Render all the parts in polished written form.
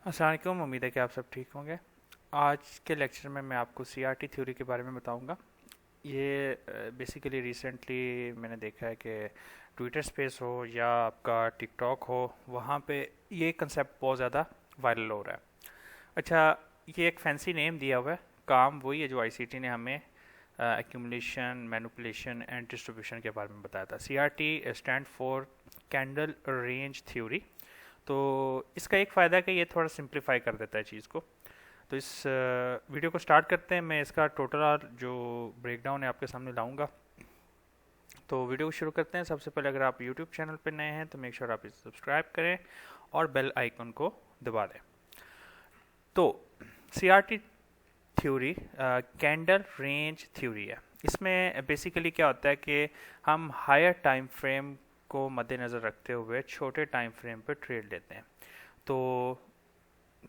अस्सलाम वालेकुम। उम्मीद है कि आप सब ठीक होंगे। आज के लेक्चर में मैं आपको सीआरटी थ्योरी के बारे में बताऊंगा। ये बेसिकली रिसेंटली मैंने देखा है कि ट्विटर स्पेस हो या आपका टिकटॉक हो, वहाँ पे ये कंसेप्ट बहुत ज़्यादा वायरल हो रहा है। अच्छा, ये एक फैंसी नेम दिया हुआ है। काम वही है जो आईसीटी ने हमें एक्यूमुलेशन, मैनिपुलेशन एंड डिस्ट्रीब्यूशन के बारे में बताया था। CRT stand for candle range theory. तो इसका एक फ़ायदा है कि ये थोड़ा सिंप्लीफाई कर देता है चीज़ को। तो इस वीडियो को स्टार्ट करते हैं। मैं इसका टोटल जो ब्रेकडाउन है आपके सामने लाऊंगा। तो वीडियो को शुरू करते हैं। सबसे पहले अगर आप यूट्यूब चैनल पर नए हैं तो मेक श्योर आप इसे सब्सक्राइब करें और बेल आइकन को दबा दें। तो CRT theory candle range theory है। इसमें बेसिकली क्या होता है कि हम हायर टाइम फ्रेम को मद्देनज़र रखते हुए छोटे टाइम फ्रेम पर ट्रेड लेते हैं। तो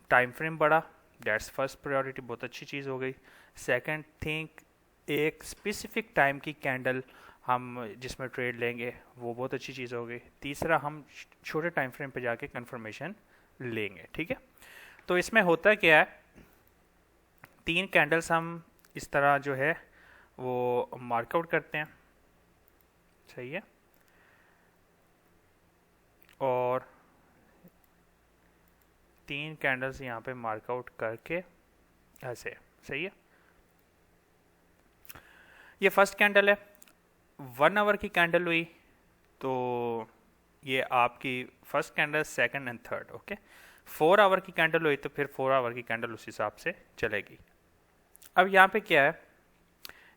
टाइम फ्रेम बड़ा, दैट्स फर्स्ट प्रायोरिटी, बहुत अच्छी चीज़ हो गई। सेकंड थिंग, एक स्पेसिफिक टाइम की कैंडल हम जिसमें ट्रेड लेंगे, वो बहुत अच्छी चीज़ हो गई। तीसरा, हम छोटे टाइम फ्रेम पे जाके कंफर्मेशन लेंगे। ठीक है, तो इसमें होता क्या है, तीन कैंडल्स हम इस तरह जो है वो मार्कआउट करते हैं। सही है, और तीन कैंडल्स यहाँ पे मार्कआउट करके ऐसे। सही है, ये फर्स्ट कैंडल है। 1 आवर की कैंडल हुई तो ये आपकी first candle, second and third. Okay, 4 hour की कैंडल हुई तो फिर 4 आवर की कैंडल उस हिसाब से चलेगी। अब यहाँ पे क्या है,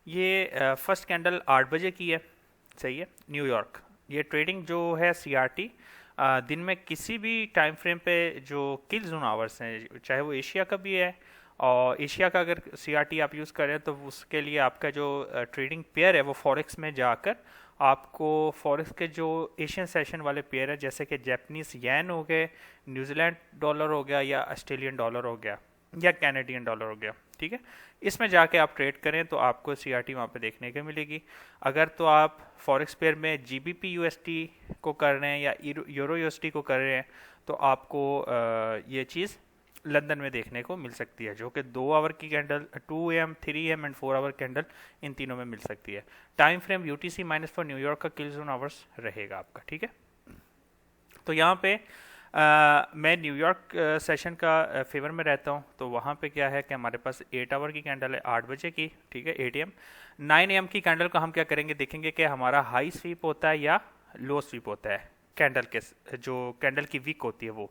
ये फर्स्ट कैंडल 8 बजे की है। सही है, न्यूयॉर्क। ये ट्रेडिंग जो है सीआरटी दिन में किसी भी टाइम फ्रेम पे जो किल जोन आवर्स हैं, चाहे वो एशिया का भी है, और एशिया का अगर सीआरटी आप यूज़ करें तो उसके लिए आपका जो ट्रेडिंग पेयर है वो फॉरेक्स में जाकर आपको फॉरेक्स के जो एशियन सेशन वाले पेयर है, जैसे कि जैपनीज येन हो गए, न्यूजीलैंड डॉलर हो गया, या ऑस्ट्रेलियन डॉलर हो गया, या कैनेडियन डॉलर हो गया। ठीक है, इसमें जाके आप ट्रेड करें तो आपको सीआरटी वहाँ पे देखने को मिलेगी। अगर तो आप फॉरेक्स पेयर में जीबीपी यूएसटी को कर रहे हैं या यूरो यूएसटी को कर रहे हैं तो आपको ये चीज़ लंदन में देखने को मिल सकती है, जो कि 2 आवर की candle, 2 AM, 3 AM and 4 hour candle, इन तीनों में मिल सकती है। Time frame UTC minus four न्यूयॉर्क का किल जोन आवर्स रहेगा आपका। ठीक है, तो यहाँ पे मैं न्यूयॉर्क सेशन का फेवर में रहता हूँ। तो वहाँ पे क्या है कि हमारे पास 8 आवर की कैंडल है, 8 बजे की। ठीक है, 8 AM। 9 AM की कैंडल को हम क्या करेंगे, देखेंगे कि हमारा हाई स्वीप होता है या लो स्वीप होता है। कैंडल के जो कैंडल की वीक होती है वो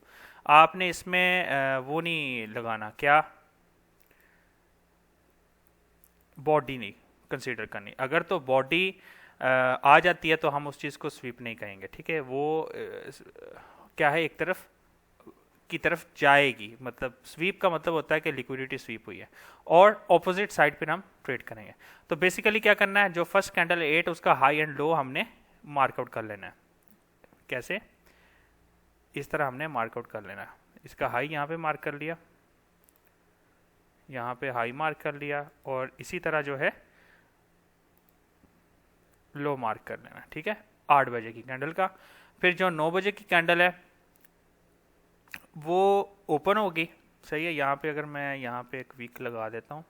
आपने इसमें वो नहीं लगाना, क्या, बॉडी नहीं कंसीडर करनी। अगर तो बॉडी आ जाती है तो हम उस चीज़ को स्वीप नहीं कहेंगे। ठीक है, वो क्या है, एक तरफ की तरफ जाएगी। मतलब स्वीप का मतलब होता है कि लिक्विडिटी स्वीप हुई है, और ऑपोजिट साइड पे हम ट्रेड करेंगे। तो बेसिकली क्या करना है, जो फर्स्ट कैंडल 8 उसका हाई एंड लो हमने मार्कआउट कर लेना है। कैसे, इस तरह हमने मार्कआउट कर लेना है। इसका हाई यहाँ पे मार्क कर लिया, यहाँ पे हाई मार्क कर लिया, और इसी तरह जो है लो मार्क कर लेना। ठीक है, 8 बजे की कैंडल का। फिर जो 9 बजे की कैंडल है वो ओपन होगी। सही है, यहाँ पे अगर मैं यहाँ पे एक वीक लगा देता हूँ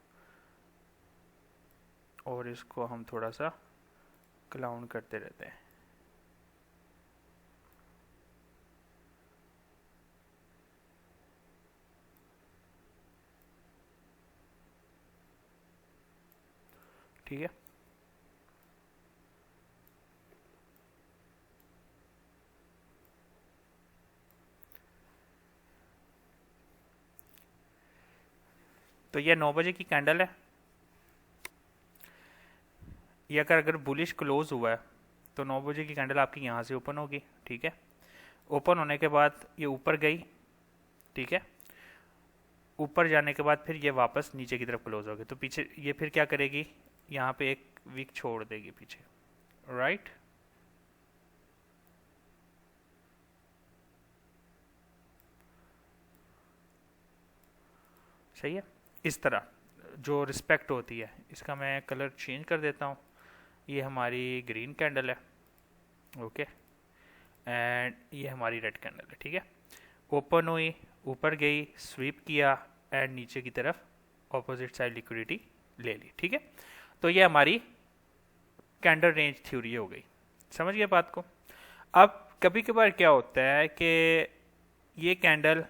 और इसको हम थोड़ा सा क्लाउन करते रहते हैं। ठीक है, तो ये 9 बजे की कैंडल है। ये अगर बुलिश क्लोज हुआ है तो 9 बजे की कैंडल आपकी यहाँ से ओपन होगी। ठीक है, ओपन होने के बाद ये ऊपर गई। ठीक है, ऊपर जाने के बाद फिर ये वापस नीचे की तरफ क्लोज होगी, तो पीछे ये फिर क्या करेगी, यहाँ पे एक वीक छोड़ देगी पीछे। राइट, सही है। इस तरह जो रिस्पेक्ट होती है, इसका मैं कलर चेंज कर देता हूँ। ये हमारी ग्रीन कैंडल है। ओके, एंड ये हमारी रेड कैंडल है। ठीक है, ओपन हुई ऊपर गई, स्वीप किया एंड नीचे की तरफ ऑपोजिट साइड लिक्विडिटी ले ली। ठीक है, तो ये हमारी कैंडल रेंज थ्योरी हो गई। समझ गए बात को। अब कभी कभार क्या होता है कि ये कैंडल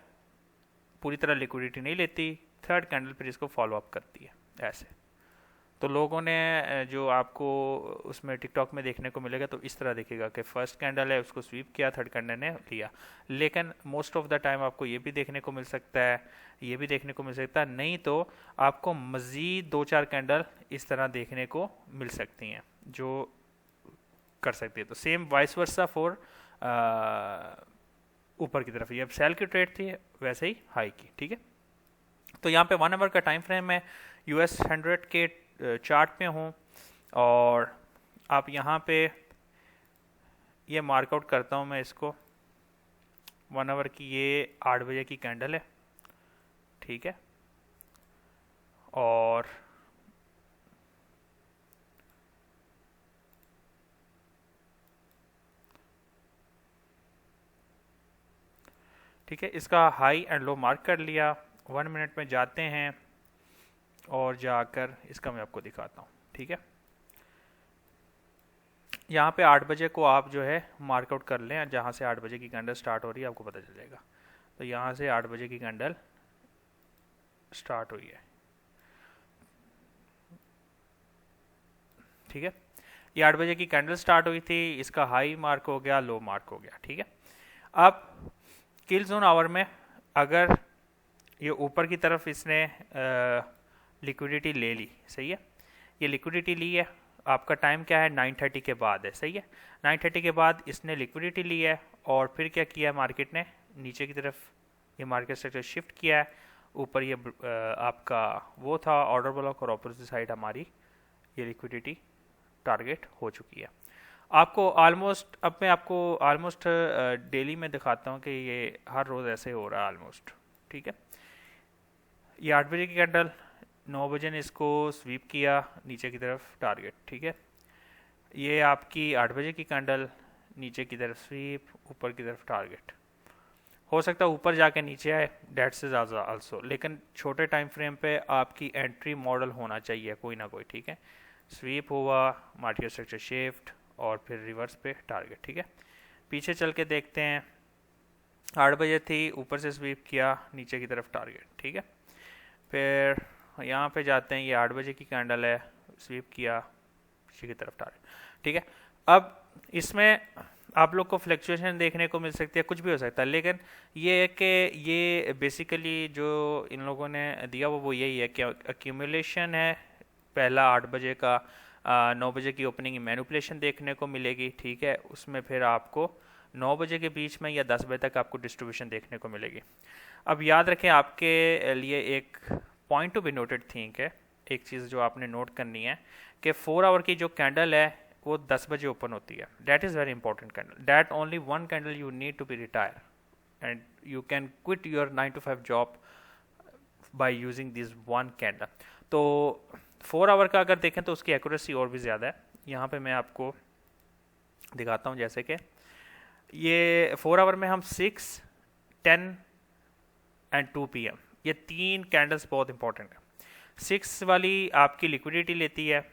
पूरी तरह लिक्विडिटी नहीं लेती, थर्ड कैंडल फिर इसको फॉलो अप करती है ऐसे। तो लोगों ने जो आपको उसमें टिकटॉक में देखने को मिलेगा तो इस तरह दिखेगा कि फर्स्ट कैंडल है, उसको स्वीप किया, थर्ड कैंडल ने लिया। लेकिन मोस्ट ऑफ द टाइम आपको ये भी देखने को मिल सकता है, ये भी देखने को मिल सकता है, नहीं तो आपको मज़ीद 2-4 कैंडल इस तरह देखने को मिल सकती हैं जो कर सकती है। तो सेम वाइस वर्सा फॉर ऊपर की तरफ, ये अब सेल की ट्रेड थी वैसे ही हाई की। ठीक है, तो यहाँ पे 1 आवर का टाइम फ्रेम है, US 100 के चार्ट पे हूँ, और आप यहाँ पे ये मार्कआउट करता हूँ मैं इसको। 1 आवर की ये 8 बजे की कैंडल है। ठीक है, और ठीक है, इसका हाई एंड लो मार्क कर लिया। 1 मिनट में जाते हैं और जाकर इसका मैं आपको दिखाता हूँ। ठीक है, यहाँ पे 8 बजे को आप जो है मार्कआउट कर लें, जहाँ से 8 बजे की कैंडल स्टार्ट हो रही है आपको पता चल जाएगा। तो यहाँ से 8 बजे की कैंडल स्टार्ट हुई है। ठीक है, ये 8 बजे की कैंडल स्टार्ट हुई थी, इसका हाई मार्क हो गया, लो मार्क हो गया। ठीक है, अब किल जोन आवर में अगर ये ऊपर की तरफ इसने लिक्विडिटी ले ली, सही है, ये लिक्विडिटी ली है, आपका टाइम क्या है 9:30 के बाद है, सही है, 9:30 के बाद इसने लिक्विडिटी ली है और फिर क्या किया मार्केट ने, नीचे की तरफ ये मार्केट स्ट्रक्चर शिफ्ट किया है, ऊपर ये आपका वो था ऑर्डर ब्लॉक और अपोजिट साइड हमारी ये लिक्विडिटी टारगेट हो चुकी है। आपको ऑलमोस्ट, अब मैं आपको ऑलमोस्ट डेली में दिखाता हूँ कि ये हर रोज़ ऐसे हो रहा है ऑलमोस्ट। ठीक है, ये 8 बजे की कैंडल, 9 बजे ने इसको स्वीप किया नीचे की तरफ टारगेट। ठीक है, ये आपकी 8 बजे की कैंडल, नीचे की तरफ स्वीप, ऊपर की तरफ टारगेट। हो सकता है ऊपर जाके नीचे आए, डेट्स इज आल्सो, लेकिन छोटे टाइम फ्रेम पे आपकी एंट्री मॉडल होना चाहिए कोई ना कोई। ठीक है, स्वीप हुआ, मार्केट स्ट्रक्चर शिफ्ट और फिर रिवर्स पे टारगेट। ठीक है, पीछे चल के देखते हैं, 8 बजे थी, ऊपर से स्वीप किया, नीचे की तरफ टारगेट। ठीक है, फिर यहाँ पे जाते हैं, ये 8 बजे की कैंडल है, स्वीप किया, पीछे की तरफ टारगेट। ठीक है, अब इसमें आप लोग को फ्लक्चुएशन देखने को मिल सकती है, कुछ भी हो सकता है, लेकिन ये है कि ये बेसिकली जो इन लोगों ने दिया वो यही है कि एक्यूमुलेशन है, पहला 8 बजे का 9 बजे की ओपनिंग मैनिपुलेशन देखने को मिलेगी। ठीक है, उसमें फिर आपको 9 बजे के बीच में या 10 बजे तक आपको डिस्ट्रीब्यूशन देखने को मिलेगी। अब याद रखें, आपके लिए एक point to be noted think है, एक चीज़ जो आपने नोट करनी है कि 4 आवर की जो कैंडल है वो 10 बजे ओपन होती है। That is very important candle, that only one candle you need to be retire and you can quit your 9 to 5 job by using this one candle. तो 4 आवर का अगर देखें तो उसकी एक्यूरेसी और भी ज़्यादा है। यहाँ पे मैं आपको दिखाता हूँ, जैसे कि ये 4 आवर में हम 6, 10 एंड 2 PM, ये 3 कैंडल्स बहुत इंपॉर्टेंट है। 6 वाली आपकी लिक्विडिटी लेती है,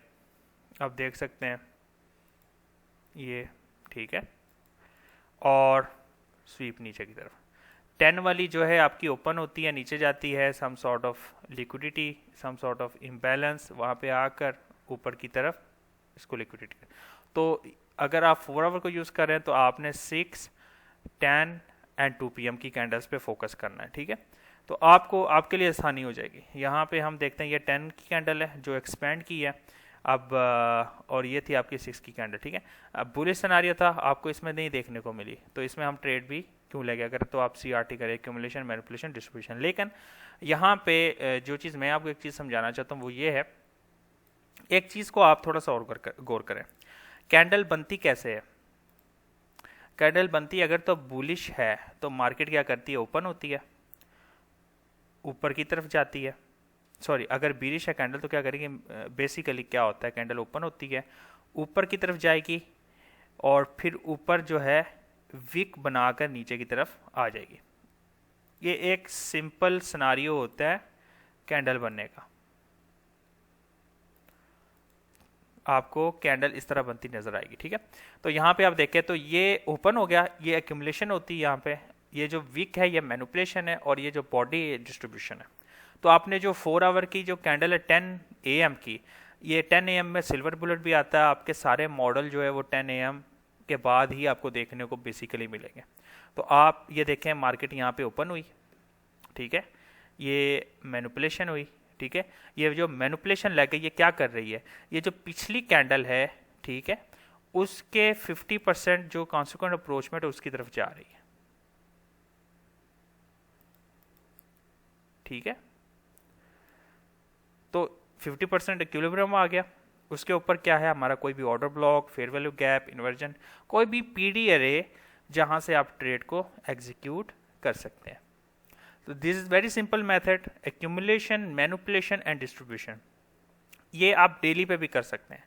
आप देख सकते हैं ये, ठीक है, और स्वीप नीचे की तरफ। 10 वाली जो है आपकी ओपन होती है, नीचे जाती है, some sort of liquidity, some sort of imbalance, वहाँ पे आकर ऊपर की तरफ इसको लिक्विडिटी। तो अगर आप 4 आवर को यूज़ कर रहे हैं तो आपने 6, 10 एंड 2 PM की कैंडल्स पे फोकस करना है। ठीक है, तो आपको, आपके लिए आसानी हो जाएगी। यहाँ पे हम देखते हैं ये 10 की कैंडल है जो एक्सपेंड की है अब, और ये थी आपकी 6 की कैंडल। ठीक है, अब बुलिश सिनेरियो था, आपको इसमें नहीं देखने को मिली, तो इसमें हम ट्रेड भी क्यों लगे, अगर तो आप CRT करें, एक्यूमुलेशन, मैनिपुलेशन, डिस्ट्रीब्यूशन। लेकिन यहाँ पे जो चीज़ मैं आपको एक चीज़ समझाना चाहता हूँ वो ये है, एक चीज़ को आप थोड़ा सा और गौर करें, कैंडल बनती कैसे है। कैंडल बनती अगर तो बुलिश है तो मार्केट क्या करती है, ओपन होती है, ऊपर की तरफ जाती है। सॉरी, अगर बीरिश है कैंडल तो क्या करेगी, बेसिकली क्या होता है, कैंडल ओपन होती है, ऊपर की तरफ जाएगी और फिर ऊपर जो है विक बनाकर नीचे की तरफ आ जाएगी। ये एक सिंपल सिनारियो होता है कैंडल बनने का। आपको कैंडल इस तरह बनती नजर आएगी, ठीक है। तो यहाँ पे आप देखें तो ये ओपन हो गया, ये एक्यूमुलेशन होती है यहाँ पे, ये जो वीक है ये मैनिपुलेशन है, और ये जो बॉडी डिस्ट्रीब्यूशन है। तो आपने जो 4 आवर की जो कैंडल है 10 AM की, ये 10 AM में सिल्वर बुलेट भी आता है। आपके सारे मॉडल जो है वो 10 AM के बाद ही आपको देखने को बेसिकली मिलेंगे। तो आप ये देखें मार्केट यहाँ पे ओपन हुई, ठीक है, ये मैनिपुलेशन हुई, ठीक है। ये जो मैनिपुलेशन लग गई, ये क्या कर रही है, ये जो पिछली कैंडल है, ठीक है, उसके 50% जो कॉन्सिक्वेंट अप्रोचमेंट है उसकी तरफ जा रही है, ठीक है। तो 50% इक्विलिब्रियम आ गया। उसके ऊपर क्या है हमारा, कोई भी order block, fair value gap, inversion, कोई भी पीडी अरे जहां से आप ट्रेड को एग्जीक्यूट कर सकते हैं। तो this is very simple method, accumulation, manipulation and distribution. ये आप डेली पे भी कर सकते हैं।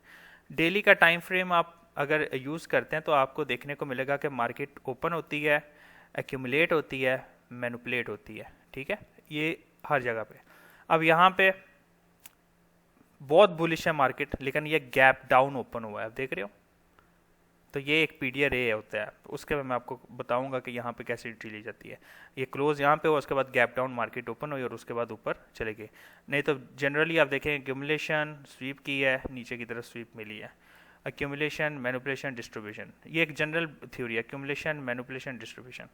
डेली का टाइम फ्रेम आप अगर यूज़ करते हैं तो आपको देखने को मिलेगा कि मार्केट ओपन होती है, एक्यूमुलेट होती है, मैनिपुलेट होती है, ठीक है, ये हर जगह पे। अब यहाँ पे बहुत बुलिश है मार्केट, लेकिन ये गैप डाउन ओपन हुआ है, आप देख रहे हो। तो ये एक पीडीआर ए होता है, उसके बाद मैं आपको बताऊंगा कि यहाँ पे कैसे एंट्री ली जाती है। ये क्लोज यहाँ पे हुआ, उसके बाद गैप डाउन मार्केट ओपन हुई और उसके बाद ऊपर चले गए। नहीं तो जनरली आप देखें एक्यूमुलेशन स्वीप की है, नीचे की तरफ स्वीप मिली है। एक्यूमुलेशन, मैनिपुलेशन, डिस्ट्रीब्यूशन, ये एक जनरल थ्योरी है, एक्यूमुलेशन, मैनिपुलेशन, डिस्ट्रीब्यूशन।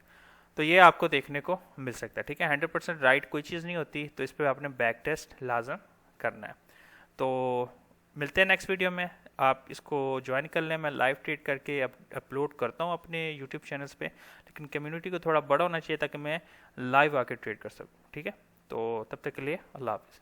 तो ये आपको देखने को मिल सकता है, ठीक है। 100% राइट कोई चीज़ नहीं होती, तो इस पर आपने बैक टेस्ट लाजम करना है। तो मिलते हैं नेक्स्ट वीडियो में। आप इसको ज्वाइन कर लें, मैं लाइव ट्रेड करके अपलोड करता हूँ अपने यूट्यूब चैनल्स पे, लेकिन कम्युनिटी को थोड़ा बड़ा होना चाहिए ताकि मैं लाइव आके ट्रेड कर सकूँ, ठीक है। तो तब तक के लिए अल्लाह हाफ़िज़।